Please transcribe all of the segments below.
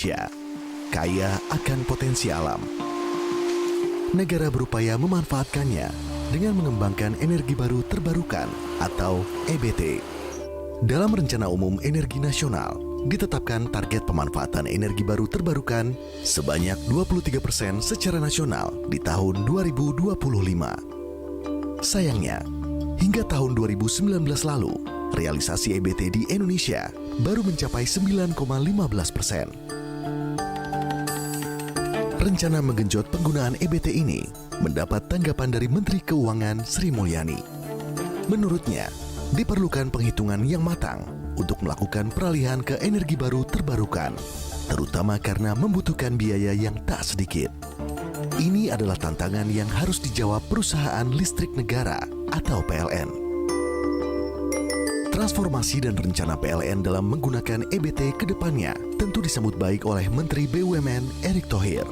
Indonesia, kaya akan potensi alam. Negara berupaya memanfaatkannya dengan mengembangkan energi baru terbarukan atau EBT. Dalam Rencana Umum Energi Nasional, ditetapkan target pemanfaatan energi baru terbarukan sebanyak 23% secara nasional di tahun 2025. Sayangnya, hingga tahun 2019 lalu, realisasi EBT di Indonesia baru mencapai 9,15%. Rencana menggenjot penggunaan EBT ini mendapat tanggapan dari Menteri Keuangan Sri Mulyani. Menurutnya, diperlukan penghitungan yang matang untuk melakukan peralihan ke energi baru terbarukan, terutama karena membutuhkan biaya yang tak sedikit. Ini adalah tantangan yang harus dijawab perusahaan listrik negara atau PLN. Transformasi dan rencana PLN dalam menggunakan EBT ke depannya tentu disambut baik oleh Menteri BUMN Erick Thohir.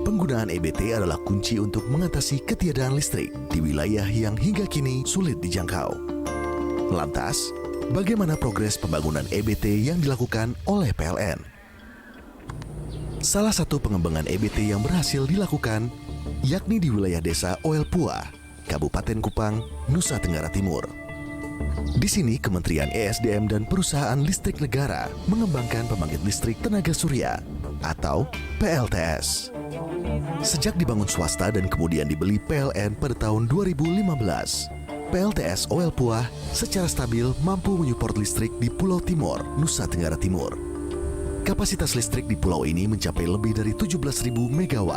Penggunaan EBT adalah kunci untuk mengatasi ketiadaan listrik di wilayah yang hingga kini sulit dijangkau. Lantas, bagaimana progres pembangunan EBT yang dilakukan oleh PLN? Salah satu pengembangan EBT yang berhasil dilakukan yakni di wilayah desa Oel Puah, Kabupaten Kupang, Nusa Tenggara Timur. Di sini, Kementerian ESDM dan Perusahaan Listrik Negara mengembangkan pembangkit listrik tenaga surya atau PLTS. Sejak dibangun swasta dan kemudian dibeli PLN pada tahun 2015, PLTS Oel Puah secara stabil mampu menyupport listrik di Pulau Timor, Nusa Tenggara Timur. Kapasitas listrik di pulau ini mencapai lebih dari 17.000 MW,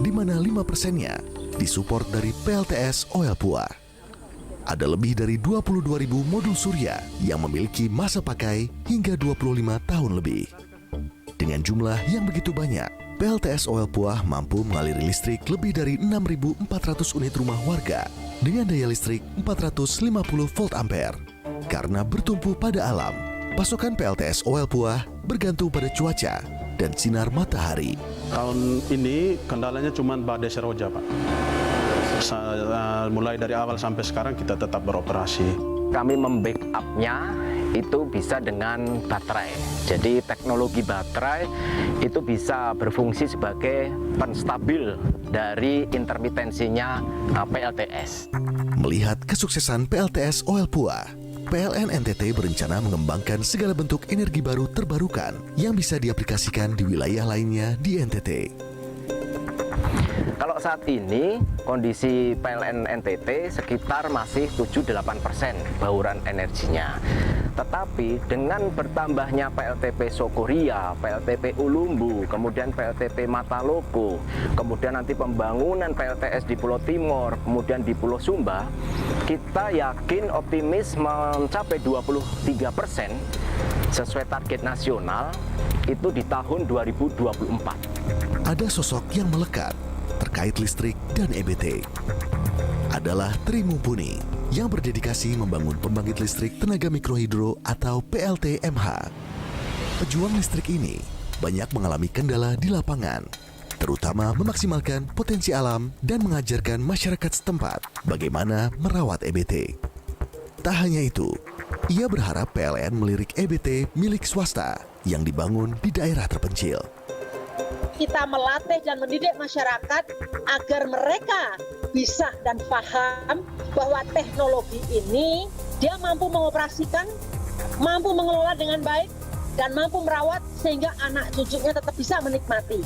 di mana 5%-nya disupport dari PLTS Oel Puah. Ada lebih dari 22.000 modul surya yang memiliki masa pakai hingga 25 tahun lebih. Dengan jumlah yang begitu banyak, PLTS Oel Puah mampu mengaliri listrik lebih dari 6.400 unit rumah warga dengan daya listrik 450 volt ampere. Karena bertumpu pada alam, pasokan PLTS Oel Puah bergantung pada cuaca dan sinar matahari. Tahun ini kendalanya cuma badai seroja, Pak. Mulai dari awal sampai sekarang kita tetap beroperasi. Kami membackup-nya itu bisa dengan baterai. Jadi teknologi baterai itu bisa berfungsi sebagai penstabil dari intermitensinya PLTS. Melihat kesuksesan PLTS Oel Puah, PLN NTT berencana mengembangkan segala bentuk energi baru terbarukan yang bisa diaplikasikan di wilayah lainnya di NTT. Kalau saat ini kondisi PLN NTT sekitar masih 7-8% bauran energinya. Tetapi dengan bertambahnya PLTP Sokoria, PLTP Ulumbu, kemudian PLTP Mataloko, kemudian nanti pembangunan PLTS di Pulau Timor, kemudian di Pulau Sumba, kita yakin optimis mencapai 23% sesuai target nasional itu di tahun 2024. Ada sosok yang melekat terkait listrik dan EBT. Adalah Tri Mumpuni yang berdedikasi membangun pembangkit listrik tenaga mikrohidro atau PLT-MH. Pejuang listrik ini banyak mengalami kendala di lapangan, terutama memaksimalkan potensi alam dan mengajarkan masyarakat setempat bagaimana merawat EBT. Tak hanya itu, ia berharap PLN melirik EBT milik swasta yang dibangun di daerah terpencil. Kita melatih dan mendidik masyarakat agar mereka bisa dan paham bahwa teknologi ini dia mampu mengoperasikan, mampu mengelola dengan baik, dan mampu merawat sehingga anak cucunya tetap bisa menikmati.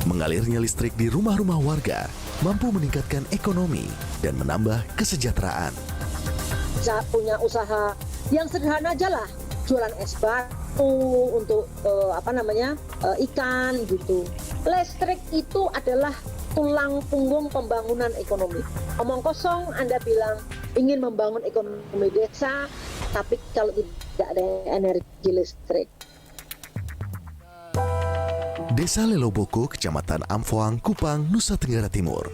Mengalirnya listrik di rumah-rumah warga mampu meningkatkan ekonomi dan menambah kesejahteraan. Punya usaha yang sederhana aja lah, jualan es batu untuk ikan gitu. Listrik itu adalah tulang punggung pembangunan ekonomi. Omong kosong Anda bilang ingin membangun ekonomi desa, tapi kalau tidak ada energi listrik. Desa Leloboko, Kecamatan Amfoang, Kupang, Nusa Tenggara Timur.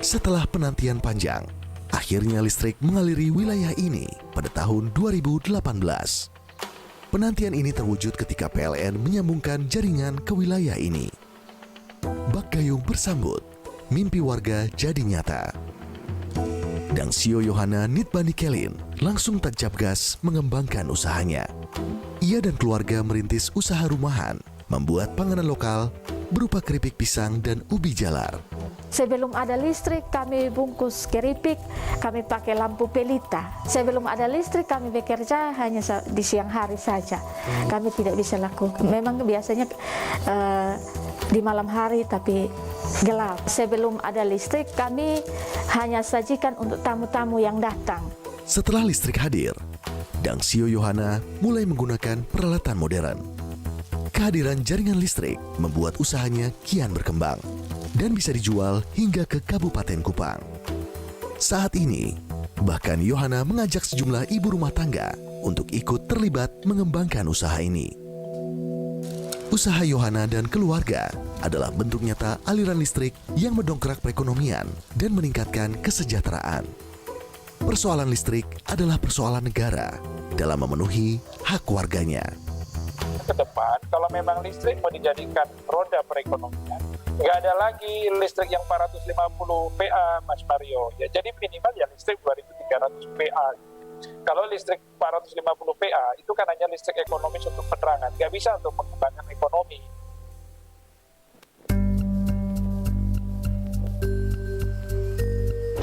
Setelah penantian panjang, akhirnya listrik mengaliri wilayah ini pada tahun 2018. Penantian ini terwujud ketika PLN menyambungkan jaringan ke wilayah ini. Bak gayung bersambut, mimpi warga jadi nyata. Dangsio Yohana Nitbani Kelin langsung tancap gas mengembangkan usahanya. Ia dan keluarga merintis usaha rumahan, membuat panganan lokal berupa keripik pisang dan ubi jalar. Sebelum ada listrik, kami bungkus keripik, kami pakai lampu pelita. Sebelum ada listrik, kami bekerja hanya di siang hari saja. Kami tidak bisa lakukan. Memang biasanya di malam hari, tapi gelap. Sebelum ada listrik, kami hanya sajikan untuk tamu-tamu yang datang. Setelah listrik hadir, Dangsio Yohana mulai menggunakan peralatan modern. Kehadiran jaringan listrik membuat usahanya kian berkembang dan bisa dijual hingga ke Kabupaten Kupang. Saat ini, bahkan Yohana mengajak sejumlah ibu rumah tangga untuk ikut terlibat mengembangkan usaha ini. Usaha Yohana dan keluarga adalah bentuk nyata aliran listrik yang mendongkrak perekonomian dan meningkatkan kesejahteraan. Persoalan listrik adalah persoalan negara dalam memenuhi hak warganya. Ke depan, kalau memang listrik mau dijadikan roda perekonomian, nggak ada lagi listrik yang 450 PA, Mas Mario. Ya, jadi minimal ya listrik 2300 PA. Kalau listrik 450 PA, itu kan hanya listrik ekonomis untuk penerangan, nggak bisa untuk mengembangkan ekonomi.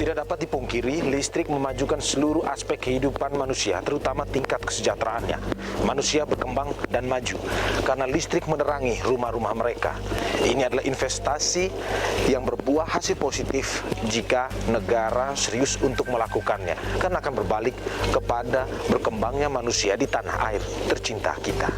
Tidak dapat dipungkiri, listrik memajukan seluruh aspek kehidupan manusia, terutama tingkat kesejahteraannya. Manusia berkembang dan maju karena listrik menerangi rumah-rumah mereka. Ini adalah investasi yang berbuah hasil positif jika negara serius untuk melakukannya, karena akan berbalik kepada berkembangnya manusia di tanah air tercinta kita.